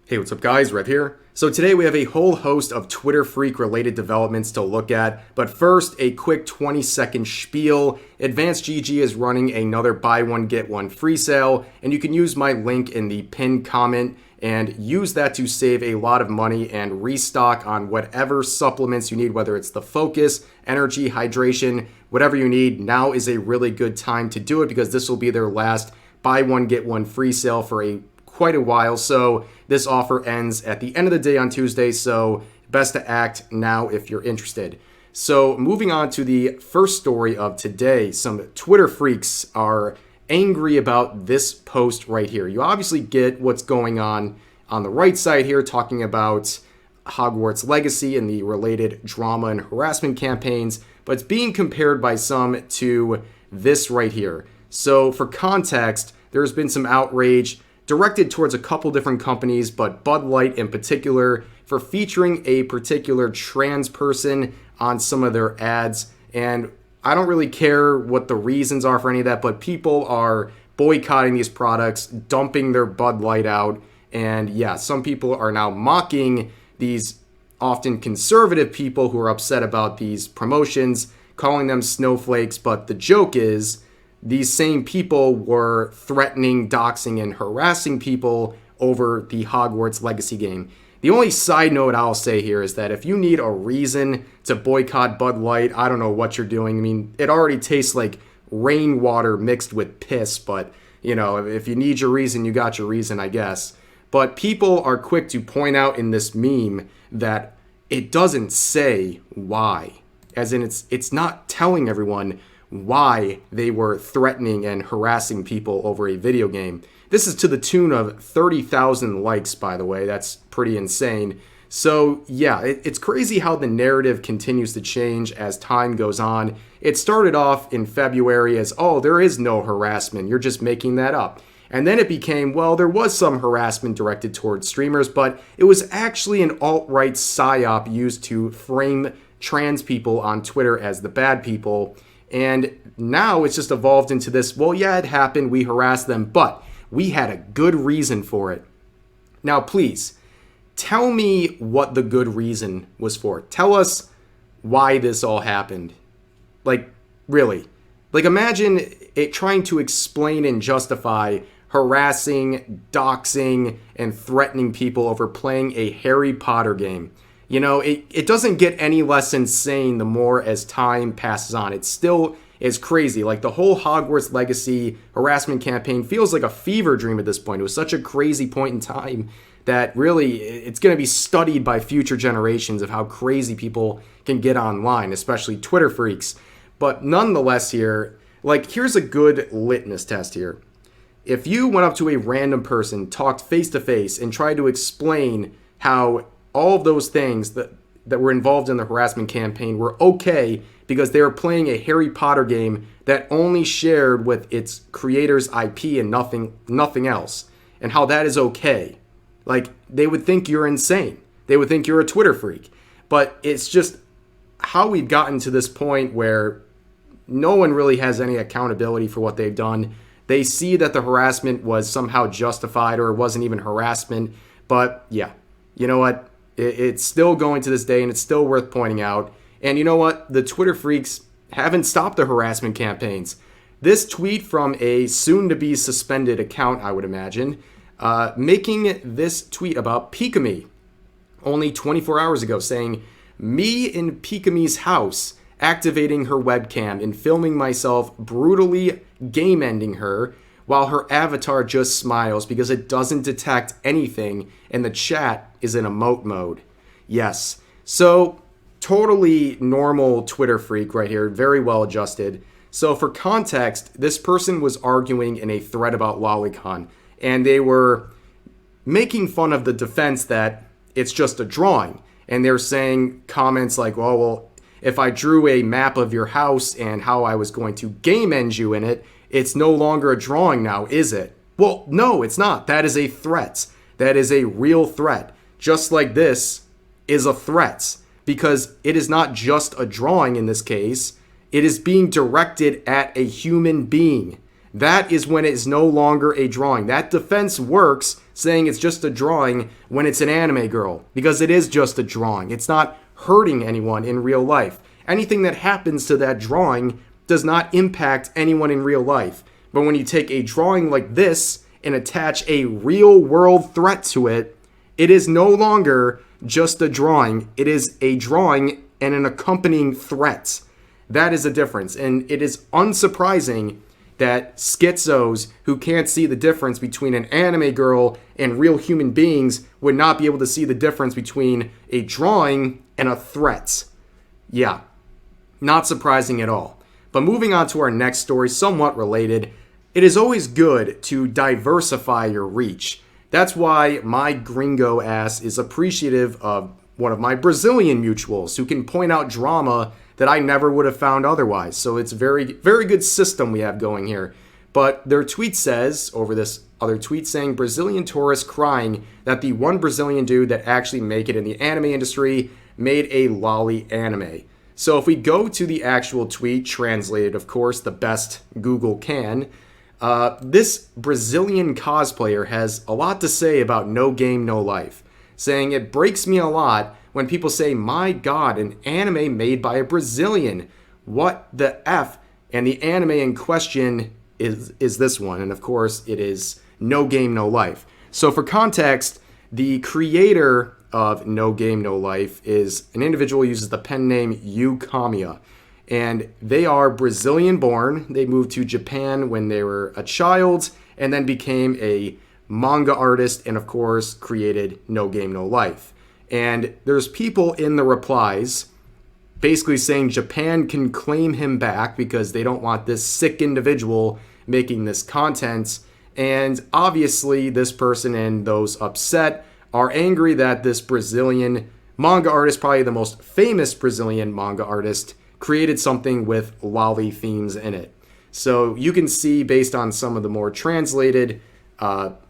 Hey, what's up guys, Rev here. So today we have a whole host of Twitter freak related developments to look at, but first a quick 20-second spiel. Advanced GG is running another buy one get one free sale, and you can use my link in the pinned comment and use that to save a lot of money and restock on whatever supplements you need, whether it's the focus, energy, hydration, whatever you need. Now is a really good time to do it because this will be their last buy one get one free sale for quite a while. So this offer ends at the end of the day on Tuesday, so best to act now if you're interested. So moving on to the first story of today, some Twitter freaks are angry about this post right here. You obviously get what's going on the right side here, talking about Hogwarts Legacy and the related drama and harassment campaigns, but it's being compared by some to this right here. So for context, there's been some outrage directed towards a couple different companies, but Bud Light in particular, for featuring a particular trans person on some of their ads. And I don't really care what the reasons are for any of that, but people are boycotting these products, dumping their Bud Light out. And yeah, some people are now mocking these often conservative people who are upset about these promotions, calling them snowflakes. But the joke is, these same people were threatening, doxing, and harassing people over the Hogwarts Legacy game. The only side note I'll say here is that if you need a reason to boycott Bud Light, I don't know what you're doing. I mean, it already tastes like rainwater mixed with piss, but, you know, if you need your reason, you got your reason, I guess. But people are quick to point out in this meme that it doesn't say why. As in, it's not telling everyone why they were threatening and harassing people over a video game. This is to the tune of 30,000 likes, by the way. That's pretty insane. So yeah, it's crazy how the narrative continues to change as time goes on. It started off in February as, oh, there is no harassment, you're just making that up. And then it became, well, there was some harassment directed towards streamers, but it was actually an alt-right psyop used to frame trans people on Twitter as the bad people. And now it's just evolved into this, well, yeah, it happened, we harassed them, but we had a good reason for it. Now, please, tell me what the good reason was for. Tell us why this all happened. Like, really. Like, imagine it trying to explain and justify harassing, doxing, and threatening people over playing a Harry Potter game. You know, it doesn't get any less insane the more as time passes on. It still is crazy. Like, the whole Hogwarts Legacy harassment campaign feels like a fever dream at this point. It was such a crazy point in time that really it's going to be studied by future generations of how crazy people can get online, especially Twitter freaks. But nonetheless here, like, here's a good litmus test here. If you went up to a random person, talked face to face, and tried to explain how all of those things that were involved in the harassment campaign were okay because they were playing a Harry Potter game that only shared with its creator's IP and nothing else, and how that is okay. Like, they would think you're insane. They would think you're a Twitter freak. But it's just how we've gotten to this point where no one really has any accountability for what they've done. They see that the harassment was somehow justified or it wasn't even harassment. But yeah, you know what? It's still going to this day, and it's still worth pointing out. And you know what? The Twitter freaks haven't stopped the harassment campaigns. This tweet from a soon-to-be suspended account, I would imagine, making this tweet about Pikamee only 24 hours ago, saying, "Me in Pikamee's house, activating her webcam and filming myself brutally game-ending her, while her avatar just smiles because it doesn't detect anything and the chat is in emote mode." Yes. So, totally normal Twitter freak right here, very well adjusted. So for context, this person was arguing in a thread about Lolicon, and they were making fun of the defense that it's just a drawing. And they're saying comments like, oh, well, if I drew a map of your house and how I was going to game end you in it, it's no longer a drawing now, is it? Well, no, it's not. That is a threat. That is a real threat. Just like this is a threat, because it is not just a drawing in this case. It is being directed at a human being. that is when it is no longer a drawing. That defense works saying it's just a drawing when it's an anime girl, because it is just a drawing. It's not hurting anyone in real life. Anything that happens to that drawing does not impact anyone in real life. But when you take a drawing like this and attach a real world threat to it, it is no longer just a drawing. It is a drawing and an accompanying threat. That is a difference. And it is unsurprising that schizos who can't see the difference between an anime girl and real human beings would not be able to see the difference between a drawing and a threat. Yeah, not surprising at all. But moving on to our next story, somewhat related, it is always good to diversify your reach. That's why my gringo ass is appreciative of one of my Brazilian mutuals who can point out drama that I never would have found otherwise. So it's very, very good system we have going here. But their tweet says, over this other tweet saying, Brazilian tourists crying that the one Brazilian dude that actually make it in the anime industry made a lolly anime. So if we go to the actual tweet, translated, of course, the best Google can, this Brazilian cosplayer has a lot to say about No Game, No Life, saying it breaks me a lot when people say, my God, an anime made by a Brazilian. What the F? And the anime in question is this one. And of course, it is No Game, No Life. So for context, the creator of No Game, No Life is an individual who uses the pen name Pikamee. And they are Brazilian born. They moved to Japan when they were a child and then became a manga artist and, of course, created No Game, No Life. And there's people in the replies basically saying Japan can claim him back because they don't want this sick individual making this content. And obviously, this person and those upset are angry that this Brazilian manga artist, probably the most famous Brazilian manga artist, created something with lolly themes in it. So you can see, based on some of the more translated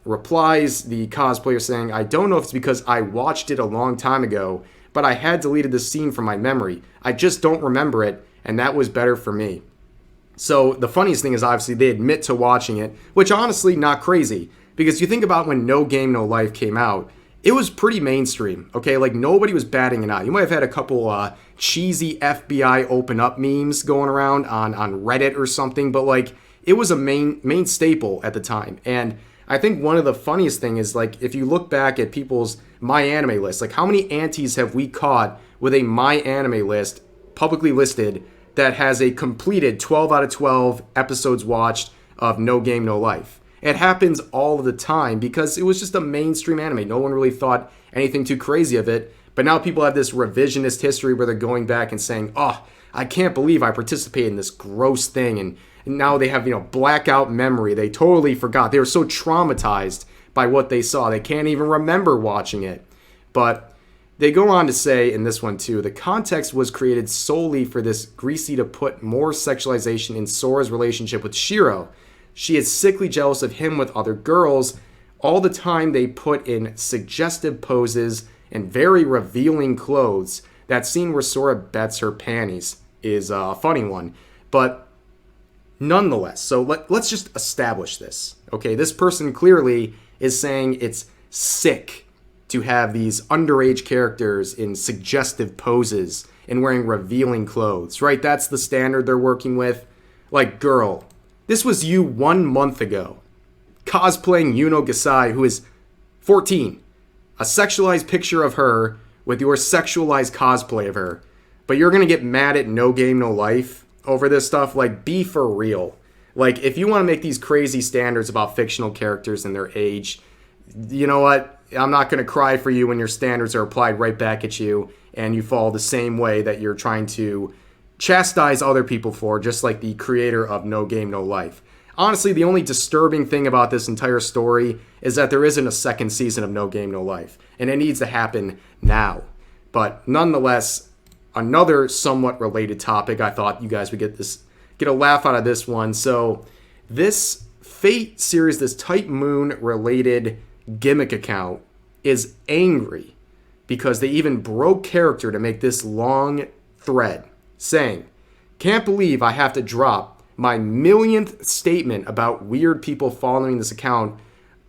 replies, the cosplayer saying, I don't know if it's because I watched it a long time ago, but I had deleted the scene from my memory. I just don't remember it, and that was better for me. So the funniest thing is, obviously, they admit to watching it, which honestly, not crazy, because you think about when No Game, No Life came out, it was pretty mainstream, okay? Like, nobody was batting an eye. You might have had a couple cheesy FBI open up memes going around on Reddit or something, but, like, it was a main staple at the time. And I think one of the funniest thing is, like, if you look back at people's My Anime list, like, how many aunties have we caught with a My Anime list, publicly listed, that has a completed 12 out of 12 episodes watched of No Game, No Life? It happens all of the time because it was just a mainstream anime. No one really thought anything too crazy of it. But now people have this revisionist history where they're going back and saying, oh, I can't believe I participated in this gross thing. And now they have, blackout memory. They totally forgot. They were so traumatized by what they saw. They can't even remember watching it. But they go on to say in this one too, the context was created solely for this Greasy to put more sexualization in Sora's relationship with Shiro. She is sickly jealous of him with other girls. All the time they put in suggestive poses and very revealing clothes. That scene where Sora bets her panties is a funny one. But nonetheless, so let's just establish this. Okay, this person clearly is saying it's sick to have these underage characters in suggestive poses and wearing revealing clothes, right? That's the standard they're working with. Like, girl, this was you 1 month ago, cosplaying Yuno Gasai, who is 14. A sexualized picture of her with your sexualized cosplay of her. But you're going to get mad at No Game, No Life over this stuff? Like, be for real. Like, if you want to make these crazy standards about fictional characters and their age, you know what? I'm not going to cry for you when your standards are applied right back at you and you fall the same way that you're trying to chastise other people for, just like the creator of No Game, No Life. Honestly, the only disturbing thing about this entire story is that there isn't a second season of No Game, No Life, and it needs to happen now. But nonetheless, another somewhat related topic, I thought you guys would get a laugh out of this one. So this Fate series, this Type Moon related gimmick account, is angry because they even broke character to make this long thread saying, can't believe I have to drop my millionth statement about weird people following this account,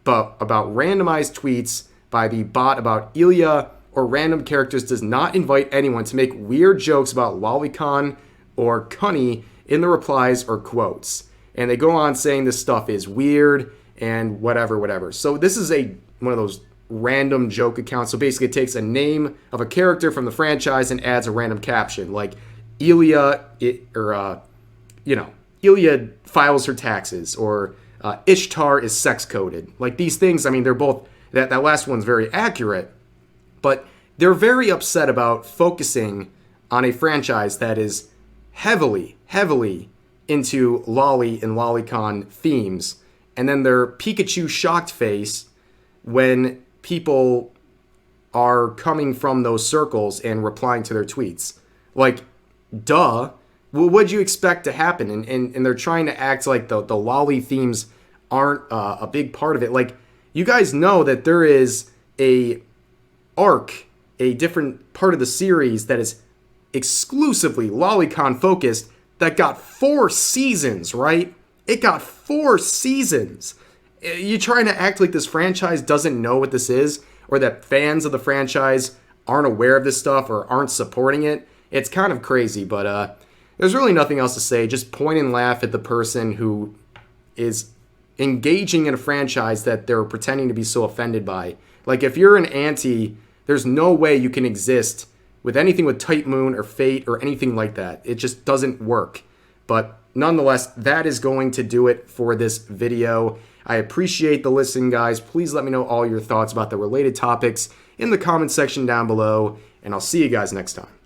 but about randomized tweets by the bot about Ilya or random characters does not invite anyone to make weird jokes about lolicon or cunny in the replies or quotes. And they go on saying this stuff is weird and whatever. So this is one of those random joke accounts. So basically it takes a name of a character from the franchise and adds a random caption like Ilya Ilya files her taxes, or Ishtar is sex coded. Like these things, I mean, they're both, that last one's very accurate, but they're very upset about focusing on a franchise that is heavily into lolly and lolicon themes, and then their Pikachu shocked face when people are coming from those circles and replying to their tweets. Like, duh. Well, what'd you expect to happen? And they're trying to act like the lolly themes aren't a big part of it. Like, you guys know that there is a different part of the series that is exclusively lolicon focused that got 4 seasons, right? It got 4 seasons. You trying to act like this franchise doesn't know what this is, or that fans of the franchise aren't aware of this stuff or aren't supporting it? It's kind of crazy, but there's really nothing else to say. Just point and laugh at the person who is engaging in a franchise that they're pretending to be so offended by. Like, if you're an anti, there's no way you can exist with anything with Type Moon or Fate or anything like that. It just doesn't work. But nonetheless, that is going to do it for this video. I appreciate the listen, guys. Please let me know all your thoughts about the related topics in the comment section down below, and I'll see you guys next time.